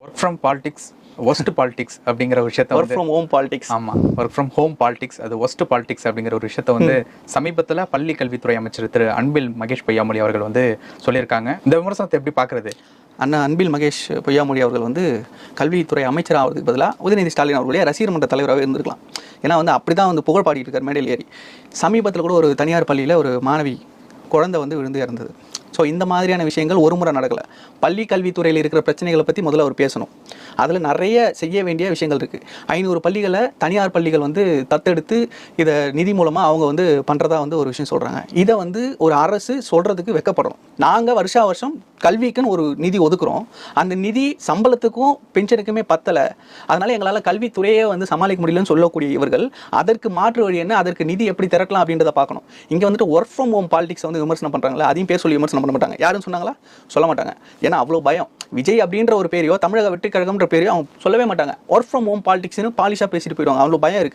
Work from politics worst politics அப்படிங்கிற ஒரு விஷயத்த ஒர்க் ஃப்ரம் ஹோம் பாலிடிக்ஸ். ஆமாம், ஒர்க் ஃப்ரம் ஹோம் பாலிடிக்ஸ் அது ஒஸ்ட் பாலிடிக்ஸ் அப்படிங்கிற ஒரு விஷயத்த வந்து சமீபத்தில் பள்ளி கல்வித்துறை அமைச்சர் திரு அன்பில் மகேஷ் பொய்யாமொழி அவர்கள் வந்து சொல்லியிருக்காங்க. இந்த விமர்சனத்தை எப்படி பார்க்குறது? அண்ணா அன்பில் மகேஷ் பொய்யாமொழி அவர்கள் வந்து கல்வித்துறை அமைச்சர் ஆகிறதுக்கு பதிலாக உதயநிதி ஸ்டாலின் அவர்களே ரசிகர் மன்ற தலைவராகவே இருந்திருக்கலாம். ஏன்னா வந்து அப்படி தான் வந்து புகழ் பாடிட்டு இருக்கார் மேடையில் ஏறி. சமீபத்தில் கூட ஒரு தனியார் பள்ளியில் ஒரு மாணவி குழந்தை வந்து விழுந்து இறந்தது. ஸோ இந்த மாதிரியான விஷயங்கள் ஒரு முறை நடக்கலை. பள்ளி கல்வித்துறையில் இருக்கிற பிரச்சனைகளை பற்றி முதல்ல அவர் பேசணும். அதில் நிறைய செய்ய வேண்டிய விஷயங்கள் இருக்குது. 500 பள்ளிகளை தனியார் பள்ளிகள் வந்து தத்தெடுத்து இதை நிதி மூலமாக அவங்க வந்து பண்ணுறதா வந்து ஒரு விஷயம் சொல்கிறாங்க. இதை வந்து ஒரு அரசு சொல்கிறதுக்கு வெட்கப்படணும். நாங்கள் வருஷம் கல்விக்குன்னு ஒரு நிதி ஒதுக்குறோம். அந்த நிதி சம்பளத்துக்கும் பென்ஷனுக்குமே பத்தலை, அதனால் எங்களால் கல்வித்துறையே வந்து சமாளிக்க முடியலன்னு சொல்லக்கூடிய இவர்கள் அதற்கு மாற்று வழி என்ன, அதற்கு நிதி எப்படி திரட்டலாம் அப்படின்றத பார்க்கணும். இங்கே வந்துட்டு ஒர்க் ஃப்ரம் ஹோம் பாலிடிக்ஸ் வந்து விமர்சனம் பண்ணுறாங்களா, அதையும் பேர் சொல்லி விமர்சனம் பண்ண மாட்டாங்க. யாரும் சொன்னாங்களா? சொல்ல மாட்டாங்க. ஏன்னா அவ்வளோ பயம். விஜய் அப்படின்ற ஒரு பேரையோ தமிழக வெற்றி கழகம்ன்ற பேரையோ அவங்க சொல்லவே மாட்டாங்க. ஒர்க் ஃப்ரம் ஹோம் பாலிடிக்ஸ்னு பாலிஷாக பேசிட்டு போயிடுவாங்க. அவ்வளோ பயம் இருக்குது.